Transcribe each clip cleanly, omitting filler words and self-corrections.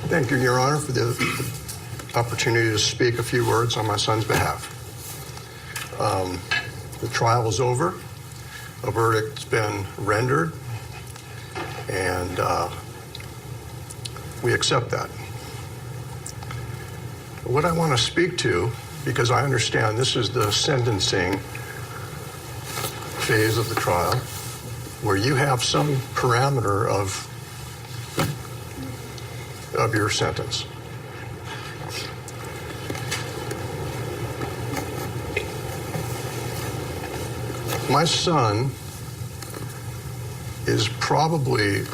Thank you, Your Honor, for the opportunity to speak a few words on my son's behalf. The trial is over. A verdict's been rendered, and we accept that. What I want to speak to, because I understand this is the sentencing phase of the trial, where you have some parameter of your sentence. My son is probably,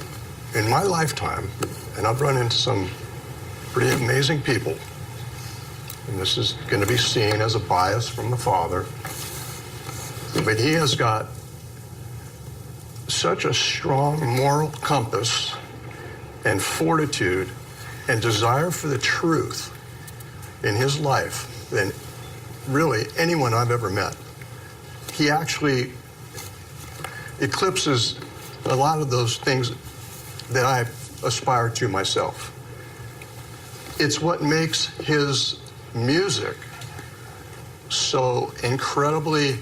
in my lifetime, and I've run into some pretty amazing people, and this is going to be seen as a bias from the father, but he has got such a strong moral compass and fortitude and desire for the truth in his life than really anyone I've ever met. He actually eclipses a lot of those things that I aspire to myself. It's what makes his music so incredibly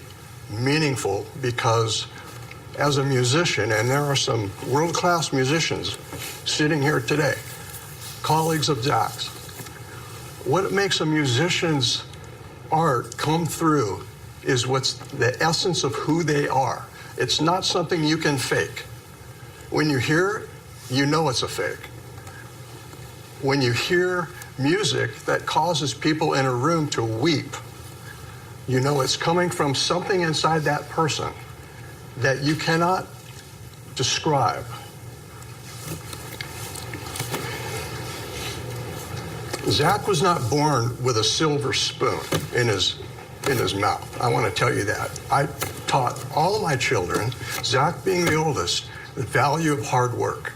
meaningful, because as a musician, and there are some world-class musicians sitting here today, colleagues of Zach's, what makes a musician's art come through is what's the essence of who they are. It's not something you can fake. When you hear it, you know it's a fake. When you hear music that causes people in a room to weep, you know it's coming from something inside that person that you cannot describe. Zach was not born with a silver spoon in his mouth. I want to tell you that. I taught all of my children, Zach being the oldest, the value of hard work.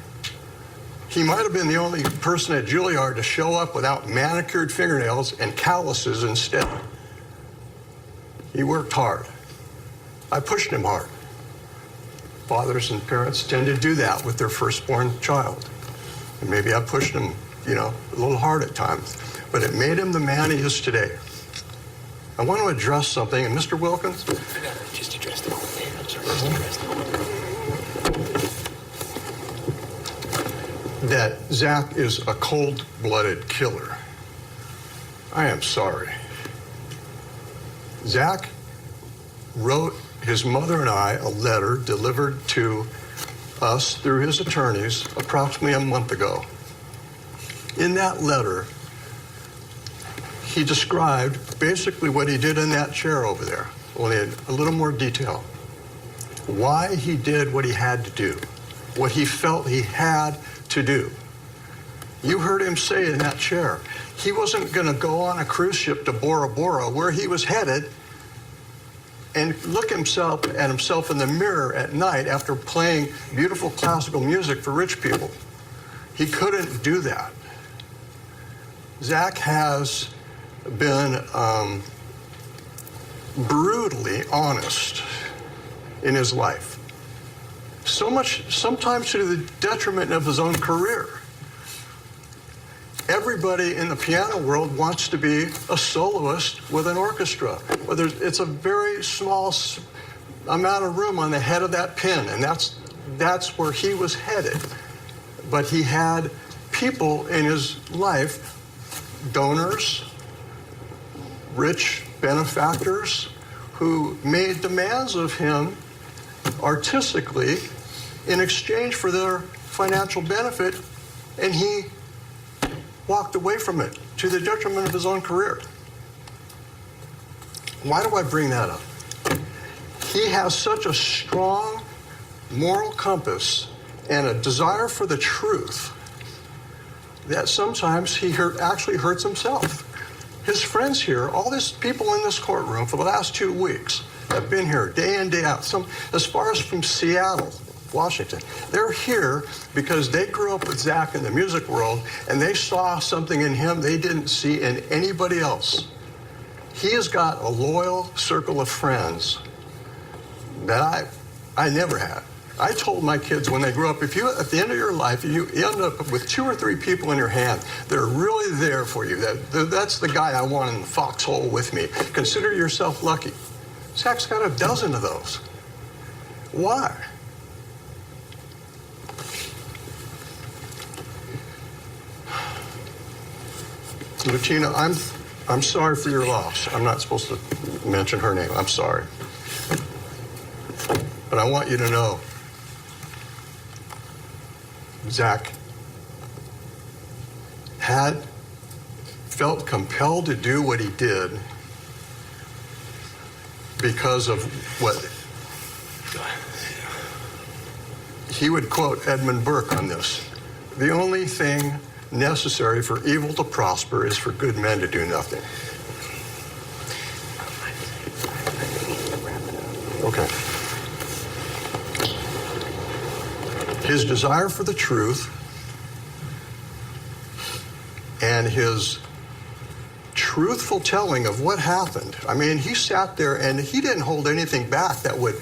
He might have been the only person at Juilliard to show up without manicured fingernails and calluses instead. He worked hard. I pushed him hard. Fathers and parents tend to do that with their firstborn child. And maybe I pushed him, a little hard at times, but it made him the man he is today. I want to address something, and Mr. Wilkins? Just address the whole thing. I'm sorry, just address the whole thing. That Zach is a cold-blooded killer. I am sorry. Zach wrote his mother and I a letter delivered to us through his attorneys approximately a month ago. In that letter, he described basically what he did in that chair over there, only a little more detail. Why he did what he had to do, what he felt he had to do. You heard him say in that chair, he wasn't going to go on a cruise ship to Bora Bora, where he was headed, and look at himself in the mirror at night after playing beautiful classical music for rich people. He couldn't do that. Zach has been brutally honest in his life. So much, sometimes to the detriment of his own career. Everybody in the piano world wants to be a soloist with an orchestra. But it's a very small amount of room on the head of that pin, and that's where he was headed. But he had people in his life, donors, rich benefactors, who made demands of him artistically in exchange for their financial benefit, and he walked away from it to the detriment of his own career. Why do I bring that up? He has such a strong moral compass and a desire for the truth that sometimes he actually hurts himself. His friends here, all these people in this courtroom for the last 2 weeks have been here day in, day out, some as far as from Seattle, Washington. They're here because they grew up with Zach in the music world, and they saw something in him they didn't see in anybody else. He has got a loyal circle of friends that I never had. I told my kids when they grow up, if you, at the end of your life, you end up with 2 or 3 people in your hand that are really there for you. That's the guy I want in the foxhole with me. Consider yourself lucky. Zach's got a dozen of those. Why? Bettina, I'm sorry for your loss. I'm not supposed to mention her name. I'm sorry. But I want you to know, Zach had felt compelled to do what he did because of what he would quote Edmund Burke on this. The only thing necessary for evil to prosper is for good men to do nothing. Okay. His desire for the truth and his truthful telling of what happened. I mean, he sat there and he didn't hold anything back that would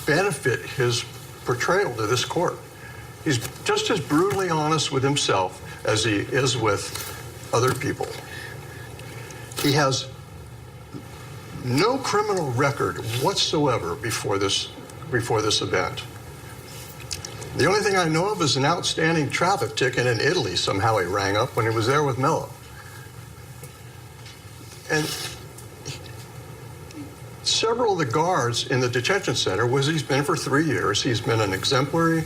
benefit his portrayal to this court. He's just as brutally honest with himself as he is with other people. He has no criminal record whatsoever before this event. The only thing I know of is an outstanding traffic ticket in Italy somehow he rang up when he was there with Mello. And several of the guards in the detention center, he's been for 3 years, he's been an exemplary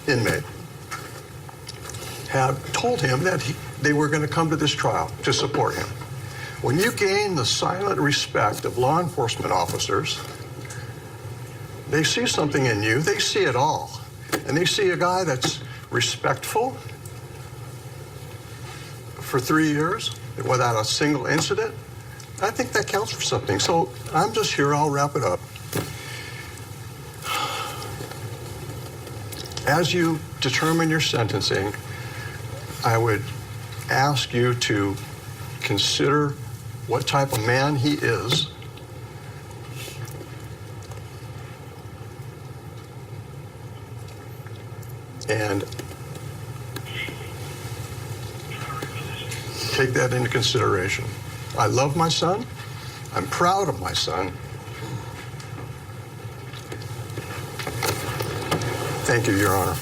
inmate, have told him that they were going to come to this trial to support him. When you gain the silent respect of law enforcement officers, they see something in you, they see it all. And they see a guy that's respectful for 3 years without a single incident. I think that counts for something. So I'm just here, I'll wrap it up. As you determine your sentencing, I would ask you to consider what type of man he is, and take that into consideration. I love my son. I'm proud of my son. Thank you, Your Honor.